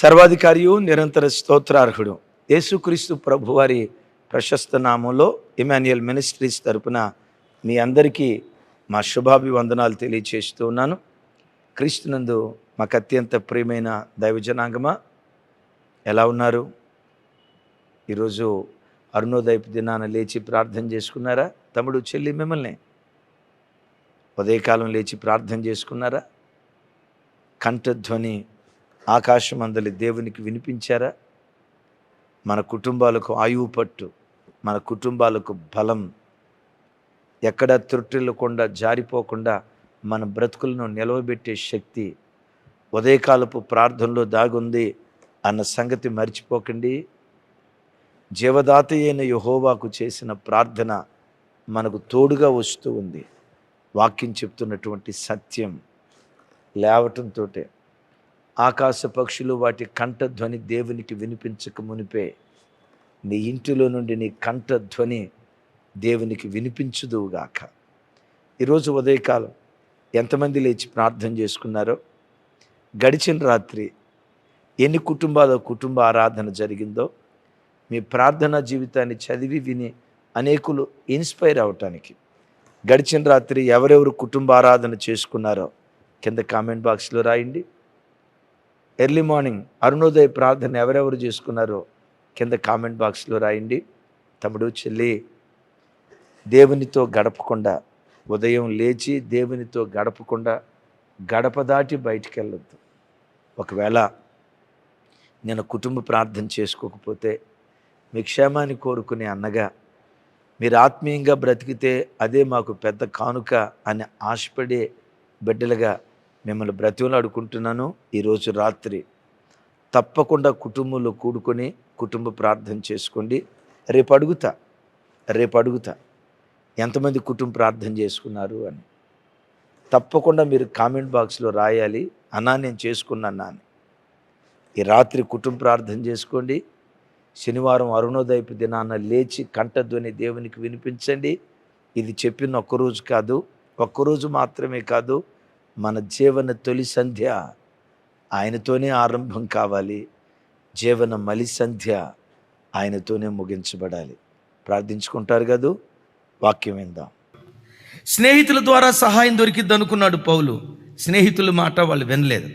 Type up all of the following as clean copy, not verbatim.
సర్వాధికారియు నిరంతర స్తోత్రార్హుడు యేసుక్రీస్తు ప్రభువారి ప్రశస్త నామంలో ఇమాన్యుయల్ మినిస్ట్రీస్ తరపున మీ అందరికీ మా శుభాభివందనాలు తెలియచేస్తూ ఉన్నాను. క్రీస్తునందు మాకు అత్యంత ప్రియమైన దైవజనాంగమా, ఎలా ఉన్నారు? ఈరోజు అరుణోదయపు దినాన లేచి ప్రార్థన చేసుకున్నారా? తమ్ముడు చెల్లి మిమ్మల్ని ఉదయకాలం లేచి ప్రార్థన చేసుకున్నారా? కంఠధ్వని ఆకాశమందలి దేవునికి వినిపించారా? మన కుటుంబాలకు ఆయువు పట్టు, మన కుటుంబాలకు బలం, ఎక్కడ త్రుట్టిల్లకుండా జారిపోకుండా మన బ్రతుకులను నిలవబెట్టే శక్తి ఉదయకాలపు ప్రార్థనలో దాగుంది అన్న సంగతి మర్చిపోకండి. జీవదాత అయిన యెహోవాకు చేసిన ప్రార్థన మనకు తోడుగా వస్తూ ఉంది. వాక్యం చెప్తున్నటువంటి సత్యం లేవటంతో ఆకాశ పక్షులు వాటి కంఠధ్వని దేవునికి వినిపించక మునిపే నీ ఇంటిలో నుండి నీ కంఠధ్వని దేవునికి వినిపించుదువుగాక. ఈరోజు ఉదయకాలం ఎంతమంది లేచి ప్రార్థన చేసుకున్నారో, గడిచిన రాత్రి ఎన్ని కుటుంబాల కుటుంబ ఆరాధన జరిగిందో, మీ ప్రార్థనా జీవితాన్ని చదివి విని అనేకులు ఇన్స్పైర్ అవటానికి గడిచిన రాత్రి ఎవరెవరు కుటుంబ ఆరాధన చేసుకున్నారో కింద కామెంట్ బాక్స్లో రాయండి. ఎర్లీ మార్నింగ్ అరుణోదయ ప్రార్థన ఎవరెవరు చేసుకున్నారో కింద కామెంట్ బాక్స్లో రాయండి. తమ్ముడు చెల్లి, దేవునితో గడపకుండా, ఉదయం లేచి దేవునితో గడపకుండా గడప దాటి బయటికి వెళ్ళొద్దు. ఒకవేళ నేను కుటుంబ ప్రార్థన చేసుకోకపోతే మీ క్షేమాన్ని కోరుకునే అన్నగా, మీరు ఆత్మీయంగా బ్రతికితే అదే మాకు పెద్ద కానుక అని ఆశపడే బిడ్డలుగా మిమ్మల్ని బ్రతిమలాడుకుంటున్నాను. ఈరోజు రాత్రి తప్పకుండా కుటుంబంలో కూడుకొని కుటుంబ ప్రార్థన చేసుకోండి. రేపు అడుగుతా ఎంతమంది కుటుంబ ప్రార్థన చేసుకున్నారు అని. తప్పకుండా మీరు కామెంట్ బాక్స్లో రాయాలి, అన్నా నేను చేసుకున్నాను అని. ఈ రాత్రి కుటుంబ ప్రార్థన చేసుకోండి. శనివారం అరుణోదయపు దినాన లేచి కంఠధ్వని దేవునికి వినిపించండి. ఇది చెప్పిన ఒక్కరోజు కాదు, ఒక్కరోజు మాత్రమే కాదు, మన జీవన తొలి సంధ్య ఆయనతోనే ఆరంభం కావాలి. జీవన మలి సంధ్య ఆయనతోనే ముగించబడాలి. ప్రార్థించుకుంటారు కదూ? వాక్యం విందాం. స్నేహితుల ద్వారా సహాయం దొరికిద్ది అనుకున్నాడు పౌలు. స్నేహితుల మాట వాళ్ళు వినలేదు.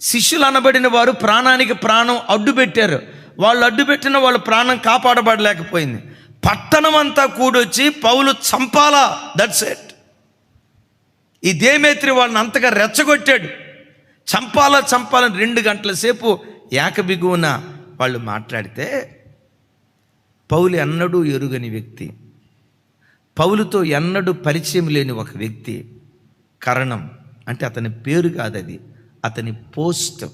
శిష్యులు అనబడిన వారు ప్రాణానికి ప్రాణం అడ్డు పెట్టారు. వాళ్ళు అడ్డుపెట్టిన వాళ్ళ ప్రాణం కాపాడబడలేకపోయింది. పట్టణం అంతా కూడొచ్చి పౌలు చంపాలా, దట్స్ ఇట్. ఈ దేమేత్రి వాళ్ళని అంతగా రెచ్చగొట్టాడు. చంపాలని 2 గంటల సేపు ఏకబిగువున వాళ్ళు మాట్లాడితే, పౌలు ఎన్నడూ ఎరుగని వ్యక్తి, పౌలుతో ఎన్నడూ పరిచయం లేని ఒక వ్యక్తి. కారణం అంటే అతని పేరు కాదు, అది అతని పోస్ట్.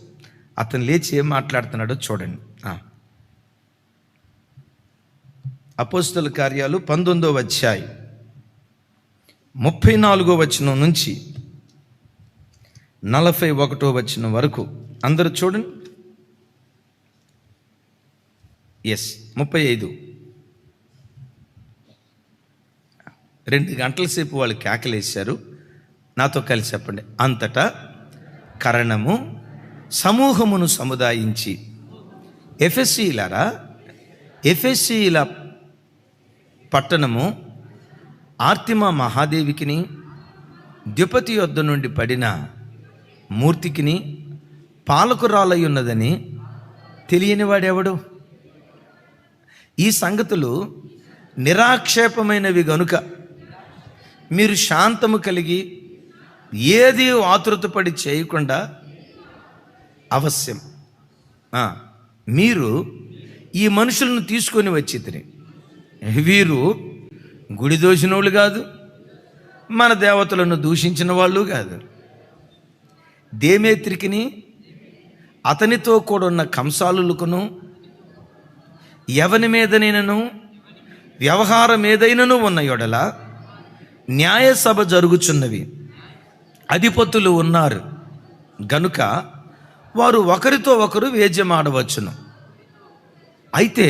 అతను లేచి ఏం మాట్లాడుతున్నాడో చూడండి. అపోస్తల కార్యాలు 19వ అధ్యాయం 34వ వచనం నుంచి 41వ వచనం వరకు అందరూ చూడండి. 35. 2 గంటల సేపు వాళ్ళు కేకలేశారు. నాతో కలిసి చెప్పండి. అంతటా కరణము సమూహమును సముదాయించి, ఎఫెసీల పట్టణము ఆర్తిమా మహాదేవికిని, ద్యుపతి యొద్ద నుండి పడిన మూర్తికిని పాలకురాలయ్యున్నదని తెలియని వాడెవడు? ఈ సంగతులు నిరాక్షేపమైనవి గనుక మీరు శాంతము కలిగి ఏది ఆతృతపడి చేయకుండా అవశ్యం మీరు ఈ మనుషులను తీసుకొని వచ్చితిరి. వీరు గుడి దోషినోళ్ళు కాదు, మన దేవతలను దూషించిన వాళ్ళు కాదు. దేమేత్రికిని అతనితో కూడా ఉన్న కంసాలులకును ఎవని మీదనైనను వ్యవహారం ఏదైనను ఉన్న యొడల న్యాయసభ జరుగుచున్నవి, అధిపతులు ఉన్నారు గనుక వారు ఒకరితో ఒకరు వేద్యమాడవచ్చును. అయితే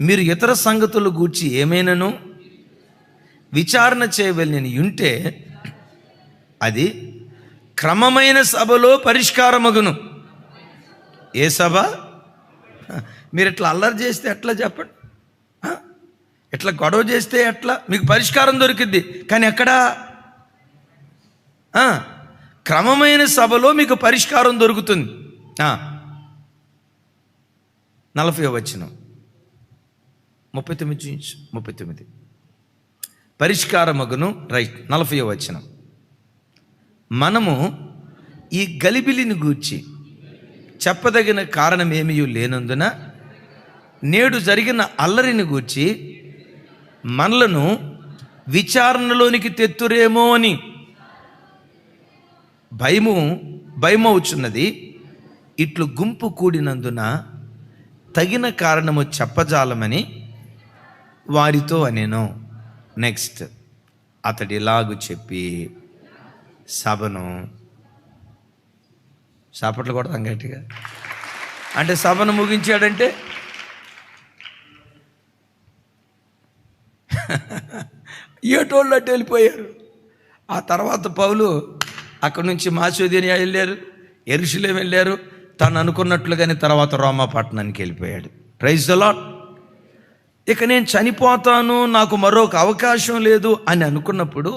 మీరు ఇతర సంగతులు గూర్చి ఏమైనాను విచారణ చేయవలెనని ఉంటే అది క్రమమైన సభలో పరిష్కారమగును. ఏ సభ? మీరు ఇట్లా అల్లరి చేస్తే ఎట్లా చెప్పండి? ఇట్లా గొడవ చేస్తే ఎట్లా? మీకు పరిష్కారం దొరికిద్ది, కానీ ఎక్కడా? క్రమమైన సభలో మీకు పరిష్కారం దొరుకుతుంది. 40వ వచనం 39 పరిష్కారమగును. రైట్. 40వ వచనం, మనము ఈ గలిబిలిని గూర్చి చెప్పదగిన కారణమేమీ లేనందున నేడు జరిగిన అల్లరిని గూర్చి మనలను విచారణలోనికి తెత్తురేమో అని భయమవుచున్నది. ఇట్లు గుంపు కూడినందున తగిన కారణము చెప్పజాలమని వారితో అనేను. నెక్స్ట్, అతడు ఇలాగు చెప్పి సభను సాపట్లు కొడతాం గట్టిగా. అంటే సభను ముగించాడంటే ఏటోళ్ళు అట్టు వెళ్ళిపోయారు. ఆ తర్వాత పౌలు అక్కడి నుంచి మాసిదోనియా వెళ్ళారు, యెరూషలేము వెళ్ళారు. తను అనుకున్నట్లుగానే తర్వాత రోమా పట్టణానికి వెళ్ళిపోయాడు. Praise the Lord. ఇక నేను చనిపోతాను, నాకు మరొక అవకాశం లేదు అని అనుకున్నప్పుడు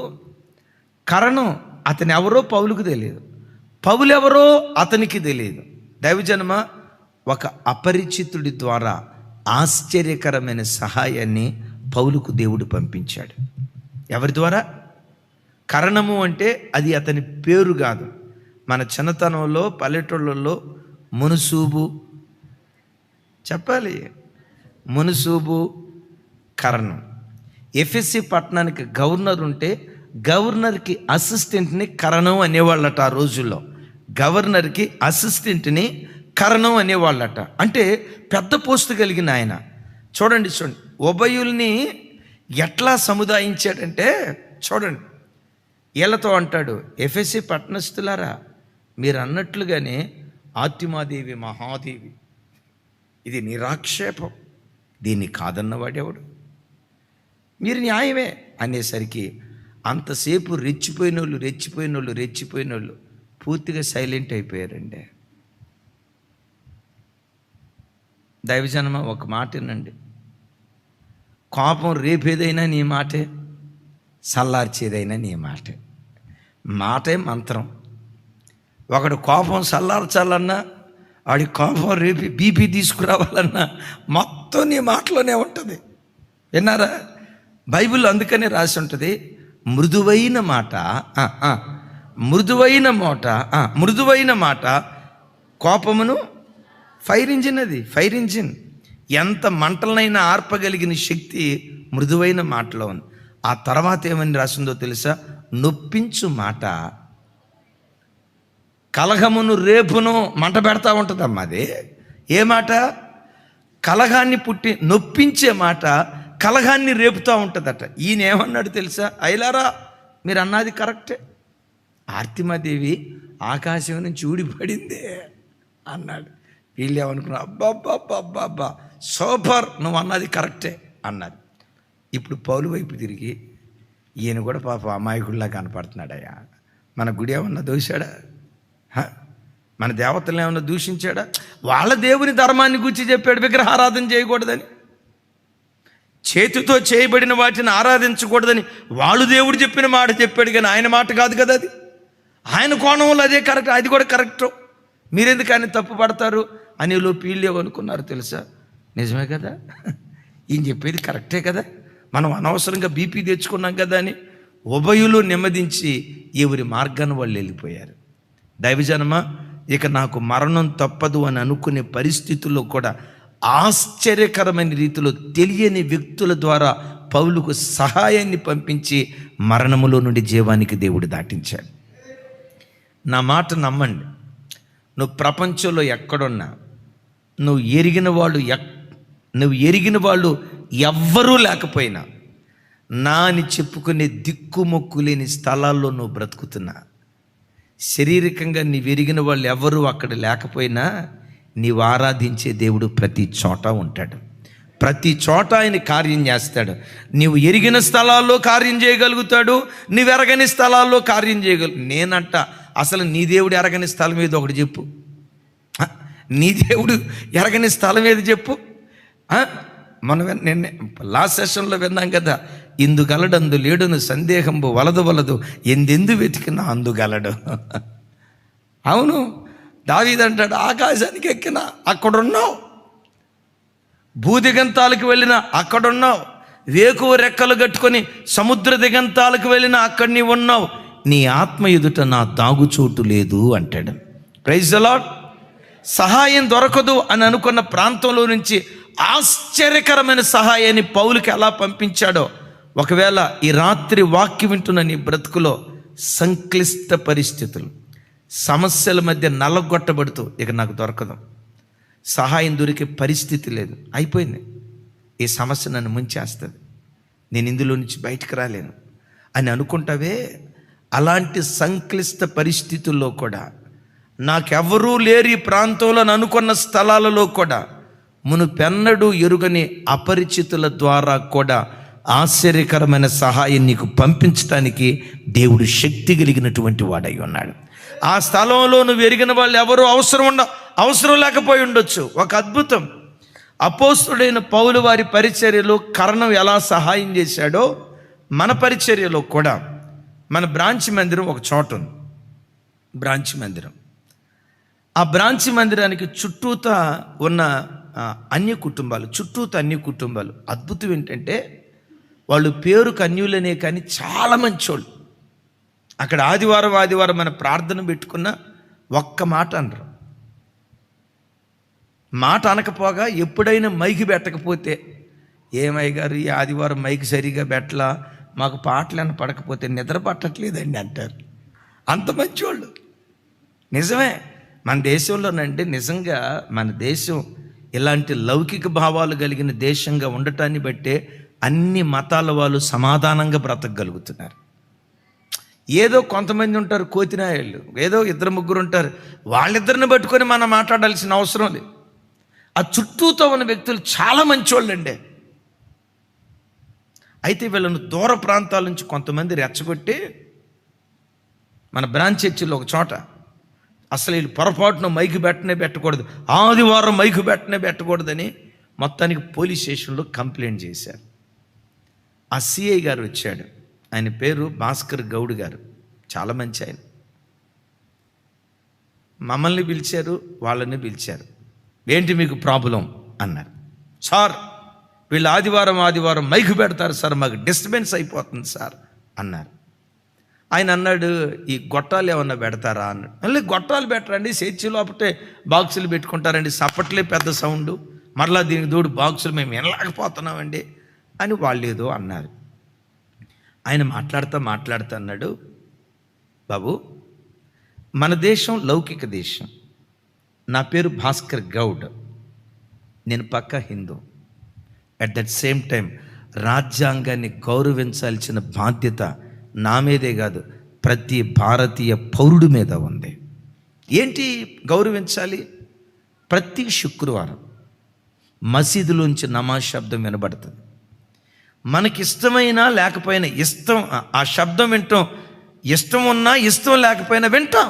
కారణం అతను ఎవరో పౌలుకు తెలియదు, పౌలు ఎవరో అతనికి తెలియదు. దైవజనమ, ఒక అపరిచితుడి ద్వారా ఆశ్చర్యకరమైన సహాయాన్ని పౌలుకు దేవుడు పంపించాడు. ఎవరి ద్వారా? కారణము అంటే అది అతని పేరు కాదు. మన చిన్నతనంలో పల్లెటూళ్ళల్లో మునుసూబు చెప్పాలి, మునుసూబు కరణం. ఎఫ్ఎస్సి పట్టణానికి గవర్నర్ ఉంటే గవర్నర్కి అసిస్టెంట్ని కరణం అనేవాళ్ళట. ఆ రోజుల్లో గవర్నర్కి అసిస్టెంట్ని కరణం అనేవాళ్ళట. అంటే పెద్ద పోస్టు కలిగిన ఆయన. చూడండి ఉభయుల్ని ఎట్లా సముదాయించాడంటే చూడండి, వీళ్ళతో అంటాడు, ఎఫ్ఎస్సి పట్టణస్థులారా, మీరు అన్నట్లుగానే ఆత్మాదేవి మహాదేవి, ఇది నిరాక్షేపం, దీన్ని కాదన్నవాడెవడు, మీరు న్యాయమే అనేసరికి అంతసేపు రెచ్చిపోయినోళ్ళు పూర్తిగా సైలెంట్ అయిపోయారండి. దైవజనమ, ఒక మాట వినండి, కోపం రేపేదైనా నీ మాటే, చల్లార్చేదైనా నీ మాటే. మాటే మంత్రం. ఒకడు కోపం చల్లార్చాలన్నా, వాడి కోపం రేపి బీపీ తీసుకురావాలన్నా మొత్తం నీ మాటలోనే ఉంటుంది. విన్నారా? బైబిల్ అందుకనే రాసి ఉంటుంది, మృదువైన మాట కోపమును ఫైర్ ఇంజిన్. అది ఫైర్ ఇంజిన్. ఎంత మంటలనైనా ఆర్పగలిగిన శక్తి మృదువైన మాటలో ఉంది. ఆ తర్వాత ఏమని రాసిందో తెలుసా? నొప్పించు మాట కలహమును రేపును మంట పెడతా ఉంటుందమ్మా. అది ఏ మాట? కలహాన్ని నొప్పించే మాట కలహాన్ని రేపుతూ ఉంటుందట. ఈయన ఏమన్నాడు తెలుసా? అయ్యలారా, మీరు అన్నది కరెక్టే, ఆర్తిమాదేవి ఆకాశం నుంచి ఊడిపడిందే అన్నాడు. వీళ్ళు ఏమనుకున్నారు? అబ్బాబ్బాబ్బాబ్బా, సూపర్, నువ్వు అన్నది కరెక్టే అన్నారు. ఇప్పుడు పౌలు వైపు తిరిగి, ఈయన కూడా పాప అమాయకుడిలా కనపడుతున్నాడయ్యా, మన గుడి ఏమన్నా దూశాడా? మన దేవతలను ఏమన్నా దూషించాడా? వాళ్ళ దేవుని ధర్మాన్ని గురించి చెప్పాడు, విగ్రహారాధన చేయకూడదని, చేతితో చేయబడిన వాటిని ఆరాధించకూడదని వాళ్ళు దేవుడు చెప్పిన మాట చెప్పాడు, కానీ ఆయన మాట కాదు కదా అది. ఆయన కోణంలో అదే కరెక్ట్, అది కూడా కరెక్ట్. మీరెందుకు ఆయన తప్పు పడతారు అని వీళ్ళు అనుకున్నారు తెలుసా? నిజమే కదా, ఈయన చెప్పేది కరెక్టే కదా, మనం అనవసరంగా బీపీ తెచ్చుకున్నాం కదా అని ఉభయులు నెమ్మదించి ఎవరి మార్గాన్ని వాళ్ళు వెళ్ళిపోయారు. దైవజనమ, ఇక నాకు మరణం తప్పదు అని అనుకునే పరిస్థితుల్లో కూడా ఆశ్చర్యకరమైన రీతిలో తెలియని వ్యక్తుల ద్వారా పౌలుకు సహాయాన్ని పంపించి మరణములో నుండి జీవానికి దేవుడు దాటించాడు. నా మాట నమ్మండి, నువ్వు ప్రపంచంలో ఎక్కడున్నా, నువ్వు ఎరిగిన వాళ్ళు ఎవ్వరూ లేకపోయినా, నా అని చెప్పుకునే దిక్కుమొక్కు లేని స్థలాల్లో నువ్వు బ్రతుకుతున్నా, శారీరకంగా నీవు ఎరిగిన వాళ్ళు ఎవరు అక్కడ లేకపోయినా, నీవు ఆరాధించే దేవుడు ప్రతి చోట ఉంటాడు. ప్రతి చోట ఆయన కార్యం చేస్తాడు. నీవు ఎరిగిన స్థలాల్లో కార్యం చేయగలుగుతాడు, నీవు ఎరగని స్థలాల్లో కార్యం చేయగలుగు. నేనంట, అసలు నీ దేవుడు ఎరగని స్థలం ఏదో ఒకటి చెప్పు. నీ దేవుడు ఎరగని స్థలం ఏది చెప్పు. మనం నిన్న లాస్ట్ సెషన్లో విన్నాం కదా, ఇందుగలడు అందు లేడును సందేహంబు వలదు ఎందెందు వెతికినా అందుగలడు. అవును, దావీదు అంటాడు, ఆకాశానికి ఎక్కినా అక్కడున్నావు, భూదిగంతాలకు వెళ్ళినా అక్కడున్నావు, వేకువ రెక్కలు కట్టుకొని సముద్ర దిగంతాలకు వెళ్ళినా అక్కడ నీ ఉన్నావు, నీ ఆత్మ ఎదుట నా దాగుచోటు లేదు అంటాడు. Praise the Lord. సహాయం దొరకదు అని అనుకున్న ప్రాంతంలో నుంచి ఆశ్చర్యకరమైన సహాయాన్ని పౌలుకి ఎలా పంపించాడో, ఒకవేళ ఈ రాత్రి వాక్యం వింటున్న నీ బ్రతుకులో సంక్లిష్ట పరిస్థితులు, సమస్యల మధ్య నల్లగొట్టబడుతూ ఇక నాకు దొరకదు, సహాయం దొరికే పరిస్థితి లేదు, అయిపోయింది, ఈ సమస్య నన్ను ముంచేస్తుంది, నేను ఇందులో నుంచి బయటకు రాలేను అని అనుకుంటావే, అలాంటి సంక్లిష్ట పరిస్థితుల్లో కూడా, నాకెవరూ లేరు ఈ ప్రాంతంలో అనుకున్న స్థలాలలో కూడా, మునుపెన్నడూ ఎరుగని అపరిచితుల ద్వారా కూడా ఆశ్చర్యకరమైన సహాయం నీకు పంపించడానికి దేవుడు శక్తి కలిగినటువంటి వాడై ఉన్నాడు. ఆ స్థలంలో నువ్వు ఎరిగిన వాళ్ళు ఎవరు అవసరం లేకపోయి ఉండొచ్చు. ఒక అద్భుతం, అపోస్తుడైన పౌలు వారి పరిచర్యలో కర్ణం ఎలా సహాయం చేశాడో, మన పరిచర్యలో కూడా మన బ్రాంచ్ మందిరం ఒక చోట ఉంది, బ్రాంచ్ మందిరం. ఆ బ్రాంచ్ మందిరానికి చుట్టూతా ఉన్న అన్య కుటుంబాలు, అద్భుతం ఏంటంటే వాళ్ళు పేరుకు అన్యులనే కానీ చాలా మంచోళ్ళు. అక్కడ ఆదివారం మన ప్రార్థన పెట్టుకున్న ఒక్క మాట అనరు. మాట అనకపోగా ఎప్పుడైనా మైకి పెట్టకపోతే, ఏమయ్య గారు ఈ ఆదివారం మైకి సరిగా పెట్టలా, మాకు పాటలను పడకపోతే నిద్ర పట్టట్లేదండి అంటారు. అంత మంచివాళ్ళు. నిజమే, మన దేశంలోనంటే నిజంగా మన దేశం ఇలాంటి లౌకిక భావాలు కలిగిన దేశంగా ఉండటాన్ని బట్టే అన్ని మతాల వాళ్ళు సమాధానంగా బ్రతకగలుగుతున్నారు. ఏదో కొంతమంది ఉంటారు కోతినాయాళ్ళు, ఏదో 2-3 ఉంటారు, వాళ్ళిద్దరిని పట్టుకొని మనం మాట్లాడాల్సిన అవసరం లేదు. ఆ చుట్టూతో ఉన్న వ్యక్తులు చాలా మంచివాళ్ళండి. అయితే వీళ్ళను దూర ప్రాంతాల నుంచి కొంతమంది రెచ్చగొట్టి, మన బ్రాంచ్ చర్చిలో ఒక చోట అసలు వీళ్ళు పొరపాటున మైకు పెట్టకూడదు, ఆదివారం మైకు పెట్టకూడదని మొత్తానికి పోలీస్ స్టేషన్లో కంప్లైంట్ చేశారు. ఆ సిఐ గారు వచ్చాడు, ఆయన పేరు భాస్కర్ గౌడ్ గారు, చాలా మంచి ఆయన. మమ్మల్ని పిలిచారు, వాళ్ళని పిలిచారు. ఏంటి మీకు ప్రాబ్లం అన్నారు. సార్ వీళ్ళు ఆదివారం మైకు పెడతారు సార్, మాకు డిస్టర్బెన్స్ అయిపోతుంది సార్ అన్నారు. ఆయన అన్నాడు, ఈ గొట్టాలు ఏమన్నా పెడతారా అన్నాడు. మళ్ళీ గొట్టాలు పెట్టరండి, చర్చి లోపటే బాక్సులు పెట్టుకుంటారండి, సప్పట్లే పెద్ద సౌండ్, మరలా దీనికి తోడు బాక్సులు మేము వినలేకపోతున్నామండి అని వాళ్ళు ఏదో అన్నారు. ఆయన మాట్లాడుతూ అన్నాడు, బాబు మన దేశం లౌకిక దేశం, నా పేరు భాస్కర్ గౌడ్, నేను పక్కా Hindu. At that same time రాజ్యాంగాన్ని గౌరవించాల్సిన బాధ్యత నా మీదే కాదు, ప్రతి భారతీయ పౌరుడి మీద ఉంది. ఏంటి గౌరవించాలి? ప్రతి శుక్రవారం మసీదులోంచి నమాజ్ శబ్దం వినబడుతుంది. మనకిష్టమైనా లేకపోయినా ఇష్టం, ఆ శబ్దం వింటాం, ఇష్టం ఉన్నా ఇష్టం లేకపోయినా వింటాం.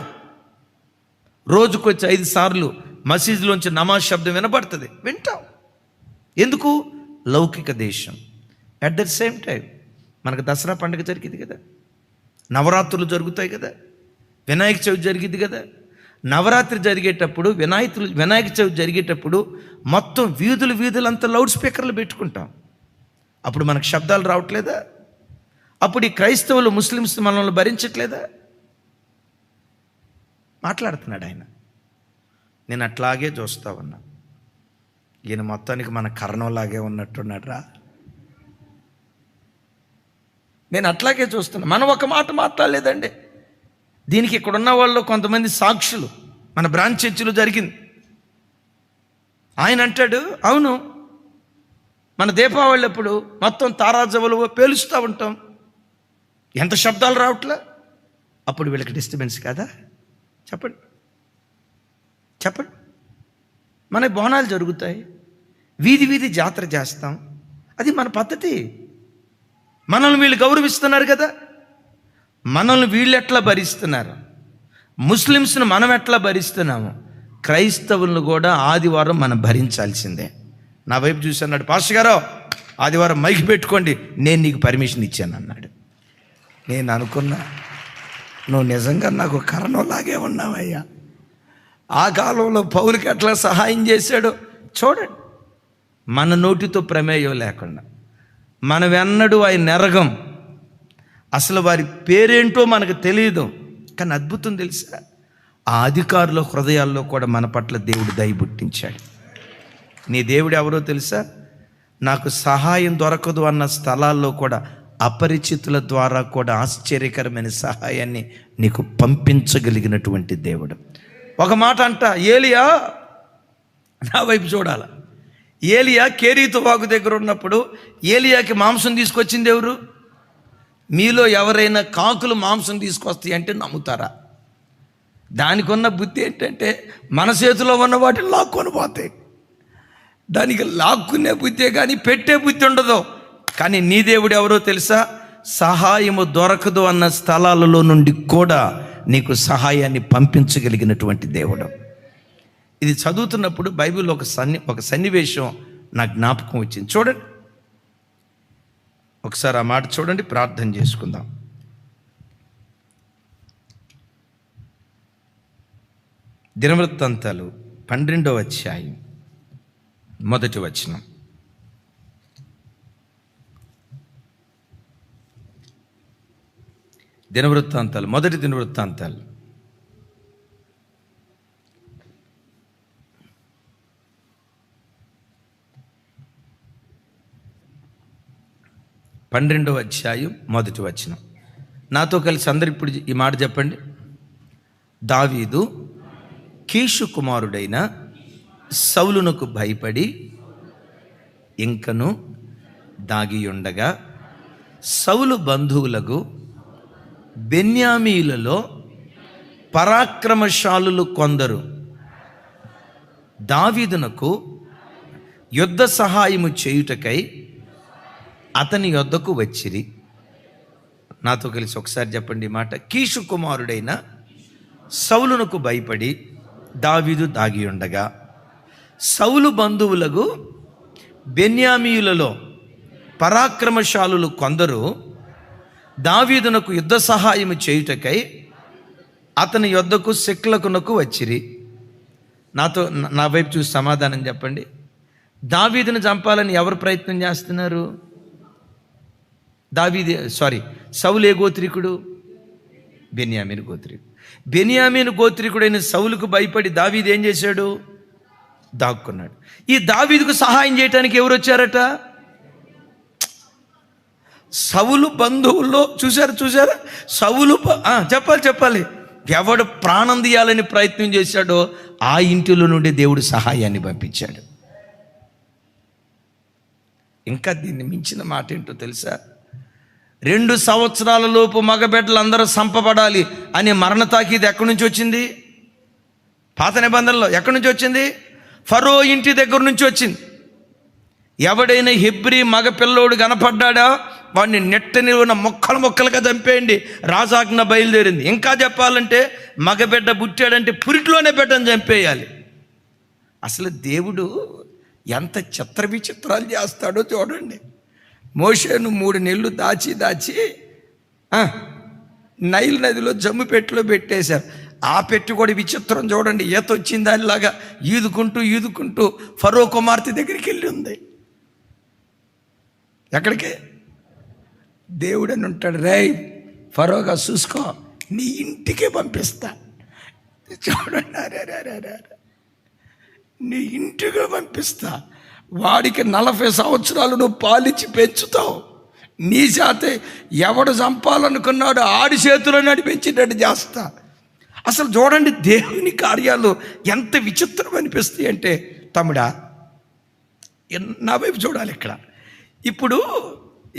రోజుకొచ్చి 5 సార్లు మసీదులోంచి నమాజ్ శబ్దం వినబడుతుంది, వింటాం. ఎందుకు? లౌకిక దేశం. అట్ ద సేమ్ టైం మనకు దసరా పండుగ జరిగింది కదా, నవరాత్రులు జరుగుతాయి కదా, వినాయక చవితి జరిగింది కదా. నవరాత్రి జరిగేటప్పుడు, వినాయక చవితి జరిగేటప్పుడు మొత్తం వీధులంతా లౌడ్ స్పీకర్లు పెట్టుకుంటాం. అప్పుడు మనకు శబ్దాలు రావట్లేదా? అప్పుడు ఈ క్రైస్తవులు ముస్లిమ్స్ మనల్ని భరించట్లేదా? మాట్లాడుతున్నాడు ఆయన. నేను అట్లాగే చూస్తా ఉన్నా, ఈయన మొత్తానికి మన కర్ణంలాగే ఉన్నట్టున్నాడు రా. నేను అట్లాగే చూస్తున్నా. మనం ఒక మాట మాట్లాడలేదండి. దీనికి ఇక్కడ ఉన్న వాళ్ళు కొంతమంది సాక్షులు, మన బ్రాంచ్ చర్చిలో జరిగింది. ఆయన అంటాడు, అవును మన దీపావళి అప్పుడు మొత్తం తారాజవలు పేలుస్తూ ఉంటాం, ఎంత శబ్దాలు రావట్లే, అప్పుడు వీళ్ళకి డిస్టర్బెన్స్ కాదా? చెప్పండి. మన బోనాలు జరుగుతాయి, వీధి జాతర చేస్తాం, అది మన పద్ధతి. మనల్ని వీళ్ళు గౌరవిస్తున్నారు కదా, మనల్ని వీళ్ళు ఎట్లా భరిస్తున్నారు, ముస్లిమ్స్ని మనం ఎట్లా భరిస్తున్నాము, క్రైస్తవులను కూడా ఆదివారం మనం భరించాల్సిందే. నా వైపు చూసి అన్నాడు, పాస్టర్ గారు ఆదివారం మైకి పెట్టుకోండి, నేను నీకు పర్మిషన్ ఇచ్చాను అన్నాడు. నేను అనుకున్నా, నువ్వు నిజంగా నాకు కరణంలాగే ఉన్నావయ్యా. ఆ కాలంలో పౌలుకి ఎట్లా సహాయం చేశాడో చూడండి. మన నోటితో ప్రమేయం లేకుండా, మనం ఎన్నడూ ఆయన నెరగం, అసలు వారి పేరేంటో మనకు తెలియదు. కానీ అద్భుతం తెలుసా, ఆ అధికారుల హృదయాల్లో కూడా మన పట్ల దేవుడు దయ పుట్టించాడు. నీ దేవుడు ఎవరో తెలుసా? నాకు సహాయం దొరకదు అన్న స్థలాల్లో కూడా అపరిచితుల ద్వారా కూడా ఆశ్చర్యకరమైన సహాయాన్ని నీకు పంపించగలిగినటువంటి దేవుడు. ఒక మాట అంట, ఏలియా నా వైపు చూడాల. ఏలియా కేరీతు వాగు దగ్గర ఉన్నప్పుడు ఏలియాకి మాంసం తీసుకొచ్చింది ఎవరు? మీలో ఎవరైనా కాకులు మాంసం తీసుకొస్తాయి అంటే నమ్ముతారా? దానికి ఉన్న బుద్ధి ఏంటంటే మన చేతిలో ఉన్న వాటిని లాక్కొని పోతాయి. దానికి లాక్కునే బుద్ధే కానీ పెట్టే బుద్ధి ఉండదు. కానీ నీ దేవుడు ఎవరో తెలుసా? సహాయము దొరకదు అన్న స్థలాలలో నుండి కూడా నీకు సహాయాన్ని పంపించగలిగినటువంటి దేవుడు. ఇది చదువుతున్నప్పుడు బైబిల్లో ఒక సన్నివేశం నా జ్ఞాపకం వచ్చింది. చూడండి ఒకసారి ఆ మాట చూడండి, ప్రార్థన చేసుకుందాం. దినవృత్తాంతాలు 12వ అధ్యాయం 1వ వచనం. దినవృత్తాంతాలు, మొదటి దినవృత్తాంతాలు 12వ అధ్యాయం 1వ వచనం. నాతో కలిసి అందరు ఇప్పుడు ఈ మాట చెప్పండి. దావీదు కీషు కుమారుడైన సౌలునకు భయపడి ఇంకను దాగియుండగా సౌలు బంధువులకు బెన్యామీయులలో పరాక్రమశాలులు కొందరు దావీదునకు యుద్ధ సహాయము చేయుటకై అతని యొద్దకు వచ్చిరి. నాతో కలిసి ఒకసారి చెప్పండి ఈ మాట. కీషు కుమారుడైన సౌలునకు భయపడి దావీదు దాగి ఉండగా సౌలు బంధువులకు బెన్యామీయులలో పరాక్రమశాలులు కొందరు దావీదునకు యుద్ధ సహాయము చేయుటకై అతని యొద్దకు సిక్లకునకు వచ్చిరి. నా వైపు చూసి సమాధానం చెప్పండి. దావీదును చంపాలని ఎవరు ప్రయత్నం చేస్తున్నారు? సౌలు ఏ గోత్రికుడు? బెన్యామీను గోత్రికుడు. బెన్యామీను గోత్రికుడైన సౌలుకు భయపడి దావీదు ఏం చేశాడు? దాక్కున్నాడు. ఈ దావీదుకు సహాయం చేయడానికి ఎవరు వచ్చారట? సౌలు బంధువుల్లో చూసారా సౌలు చెప్పాలి ఎవడు ప్రాణం తీయాలని ప్రయత్నం చేశాడో ఆ ఇంటిలో నుండి దేవుడు సహాయాన్ని పంపించాడు. ఇంకా దీన్ని మించిన మాట ఏంటో తెలుసా? 2 సంవత్సరాల లోపు మగబిడ్డలు అందరూ సంపబడాలి అనే మరణ తాకీదు ఎక్కడి నుంచి వచ్చింది? పాత నిబంధనలో ఎక్కడి నుంచి వచ్చింది? ఫరో ఇంటి దగ్గర నుంచి వచ్చింది. ఎవడైనా హెబ్రీ మగ పిల్లోడు కనపడ్డా వాడిని నెట్టని ఉన్న మొక్కలుగా చంపేయండి, రాజాజ్ఞ బయలుదేరింది. ఇంకా చెప్పాలంటే మగబిడ్డ పుట్టాడంటే పురిట్లోనే బిడ్డను చంపేయాలి. అసలు దేవుడు ఎంత చిత్ర విచిత్రాలు చేస్తాడో చూడండి. మోషేను 3 నెలలు దాచి నైల్ నదిలో జమ్ము పెట్టిలో పెట్టేశారు. ఆ పెట్టి కూడా విచిత్రం చూడండి. ఈత వచ్చింది దానిలాగా ఈదుకుంటూ ఫరో కుమార్తె దగ్గరికి వెళ్ళి ఉంది. ఎక్కడికి? దేవుడు అని ఉంటాడు, రేయ్ ఫరోగా చూసుకో, నీ ఇంటికే పంపిస్తా. చూడండి, నీ ఇంటికే పంపిస్తా. వాడికి 40 సంవత్సరాలు నువ్వు పాలిచ్చి పెంచుతావు. నీ చేతే ఎవడు చంపాలనుకున్నాడో ఆడి చేతిలో నడిపించేటట్టు చేస్తా. అసలు చూడండి దేవుని కార్యాలు ఎంత విచిత్రం అనిపిస్తాయి అంటే, తమ్ముడా నా వైపు చూడాలి. ఇక్కడ ఇప్పుడు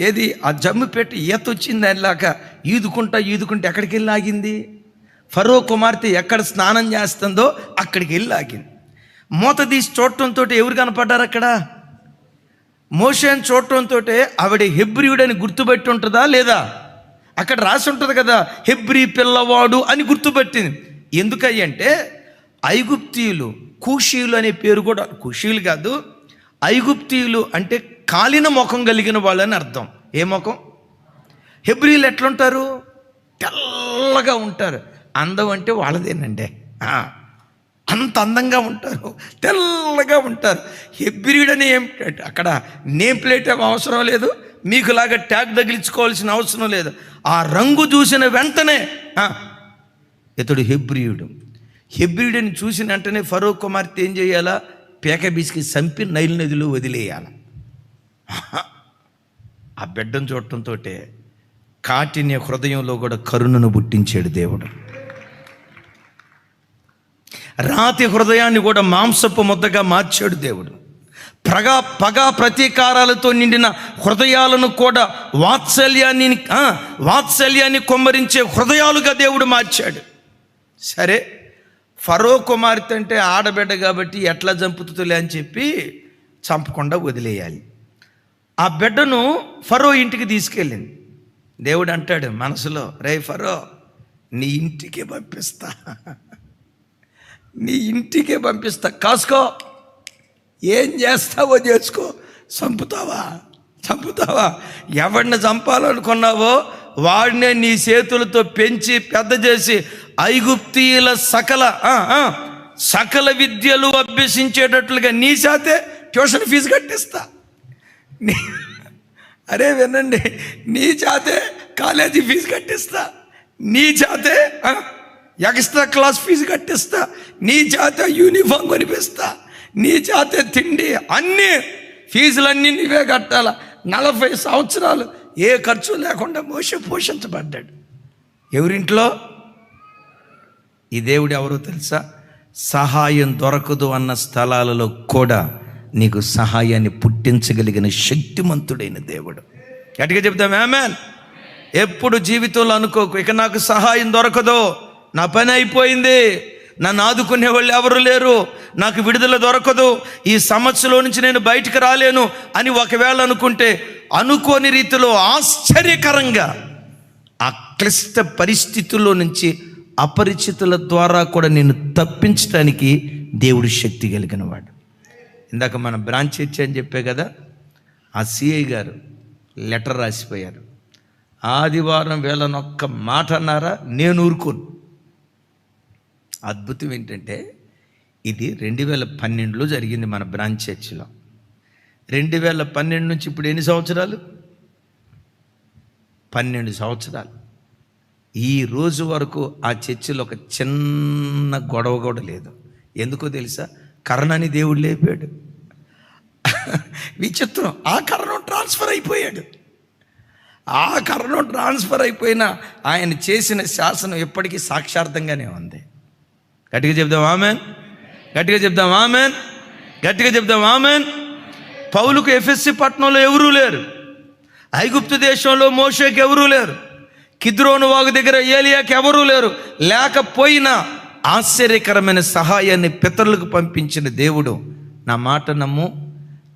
ఏది ఆ జమ్ము పెట్టి ఈత వచ్చింది దానిలాగా ఈదుకుంటా ఎక్కడికి వెళ్ళి ఆగింది? ఫరో కుమార్తె ఎక్కడ స్నానం చేస్తుందో అక్కడికి వెళ్ళి ఆగింది. మూత తీసి చూడటంతో ఎవరు కనపడ్డారు అక్కడ? మోషేని చూడటంతో ఆవిడ హెబ్రీయుడని గుర్తుపెట్టి ఉంటుందా లేదా? అక్కడ రాసి ఉంటుంది కదా, హెబ్రీ పిల్లవాడు అని గుర్తుపెట్టింది. ఎందుకంటే ఐగుప్తీయులు, కూషీయులు అనే పేరు కూడా, కూషీయులు కాదు, ఐగుప్తీయులు అంటే కాలిన ముఖం కలిగిన వాళ్ళని అర్థం. ఏ ముఖం? హెబ్రీలు ఎట్లుంటారు? తెల్లగా ఉంటారు. అందం అంటే వాళ్ళదేనండి, అంత అందంగా ఉంటారు, తెల్లగా ఉంటారు. హెబ్రీయుడని ఏం అక్కడ నేమ్ ప్లేట్ ఏం అవసరం లేదు, మీకులాగా ట్యాగ్ తగిలించుకోవాల్సిన అవసరం లేదు. ఆ రంగు చూసిన వెంటనే ఇతడు హెబ్రీయుడు. హెబ్రీయుడిని చూసిన వెంటనే ఫరో కుమార్తె ఏం చేయాలా? పేక బీసికి చంపి నైల్ నదిలో వదిలేయాల. ఆ బిడ్డను చూడటంతో కాఠిన్య హృదయంలో కూడా కరుణను పుట్టించాడు దేవుడు. రాతి హృదయాన్ని కూడా మాంసపు ముద్దగా మార్చాడు దేవుడు. పగా ప్రతీకారాలతో నిండిన హృదయాలను కూడా వాత్సల్యాన్ని కొమ్మరించే హృదయాలుగా దేవుడు మార్చాడు. సరే, ఫరో కుమార్తె అంటే ఆడబిడ్డ కాబట్టి ఎట్లా చంపుతుందిలే అని చెప్పి చంపకుండా వదిలేయాలి. ఆ బిడ్డను ఫరో ఇంటికి తీసుకెళ్ళింది. దేవుడు అంటాడు మనసులో, రే ఫరో, నీ ఇంటికే పంపిస్తా, నీ ఇంటికే పంపిస్తా, కాసుకో, ఏం చేస్తావో చేసుకో. చంపుతావా? ఎవరిని చంపాలనుకున్నావో వాడినే నీ చేతులతో పెంచి పెద్ద చేసి ఐగుప్తీయుల సకల విద్యలు అభ్యసించేటట్లుగా నీ చేతే ట్యూషన్ ఫీజు కట్టిస్తా. అరే వినండి, నీ చేతే కాలేజీ ఫీజు కట్టిస్తా, నీ చేతే ఎక్స్ట్రా క్లాస్ ఫీజు కట్టిస్తా, నీ చేతే యూనిఫామ్ కొనిపిస్తా, నీ చేతే తిండి, అన్నీ ఫీజులన్నీ నీవే కట్టాల. 40 సంవత్సరాలు ఏ ఖర్చు లేకుండా మోసే పోషించబడ్డాడు. ఎవరింట్లో? ఈ దేవుడు ఎవరో తెలుసా? సహాయం దొరకదు అన్న స్థలాలలో కూడా నీకు సహాయాన్ని పుట్టించగలిగిన శక్తిమంతుడైన దేవుడు. గట్టిగా చెప్తాం ఆమేన్. ఎప్పుడు జీవితంలో అనుకోకు, ఇక నాకు సహాయం దొరకదు, నా పని అయిపోయింది, నన్ను ఆదుకునే వాళ్ళు ఎవరు లేరు, నాకు విడుదల దొరకదు, ఈ సమస్యలో నుంచి నేను బయటికి రాలేను అని ఒకవేళ అనుకుంటే, అనుకోని రీతిలో ఆశ్చర్యకరంగా ఆ క్లిష్ట పరిస్థితుల్లో నుంచి అపరిచితుల ద్వారా కూడా నేను తప్పించడానికి దేవుడు శక్తి కలిగిన వాడు. ఇందాక మన బ్రాంచ్ చర్చ్ అని చెప్పే కదా, ఆ సిఐ గారు లెటర్ రాసిపోయారు. ఆదివారం వేళనొక్క మాట అన్నారా, నేను ఊరుకోను. అద్భుతం ఏంటంటే, ఇది 2012లో జరిగింది మన బ్రాంచ్ చర్చిలో. 2012 నుంచి ఇప్పుడు ఎన్ని సంవత్సరాలు? 12 సంవత్సరాలు. ఈ రోజు వరకు ఆ చర్చిలో ఒక చిన్న గొడవ కూడా లేదు. ఎందుకో తెలుసా? కర్ణని దేవుడు లేపాడు. విచిత్రం, ఆ కర్ణం ట్రాన్స్ఫర్ అయిపోయాడు. ఆ కర్ణం ట్రాన్స్ఫర్ అయిపోయినా ఆయన చేసిన శాసనం ఎప్పటికీ సాక్షార్థంగానే ఉంది. గట్టిగా చెప్దాం ఆమేన్, గట్టిగా చెప్దాం ఆమేన్, గట్టిగా చెప్దాం ఆమేన్. పౌలుకు ఎఫెస్సి పట్టణంలో ఎవరూ లేరు, ఐగుప్తు దేశంలో మోషేకి ఎవరూ లేరు, కిద్రోను వాగు దగ్గర ఏలియాకి ఎవరూ లేరు. లేకపోయినా ఆశ్చర్యకరమైన సహాయాన్ని పితరులకు పంపించిన దేవుడు. నా మాట నమ్ము,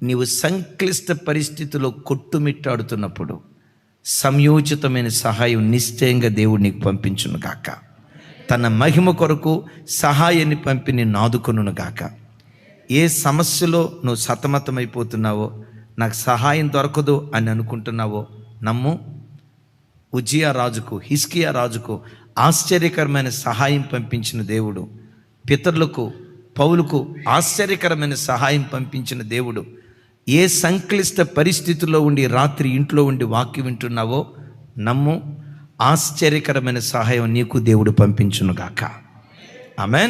నీవు సంక్లిష్ట పరిస్థితిలో కొట్టుమిట్టాడుతున్నప్పుడు సంయోచితమైన సహాయం నిశ్చయంగా దేవుడు నీకు పంపించును గాక. తన మహిమ కొరకు సహాయాన్ని పంపి నిన్ను ఆదుకొనును గాక. ఏ సమస్యలో నువ్వు సతమతమైపోతున్నావో, నాకు సహాయం దొరకదు అని అనుకుంటున్నావో నమ్ము, ఉజ్జియా రాజుకు, హిజ్కియా రాజుకు ఆశ్చర్యకరమైన సహాయం పంపించిన దేవుడు, పితరులకు పౌలుకు ఆశ్చర్యకరమైన సహాయం పంపించిన దేవుడు. ఏ సంక్లిష్ట పరిస్థితుల్లో ఉండి రాత్రి ఇంట్లో ఉండి వాక్యం వింటున్నావో నమ్ము, ఆశ్చర్యకరమైన సహాయం నీకు దేవుడు పంపించును గాక. ఆమేన్.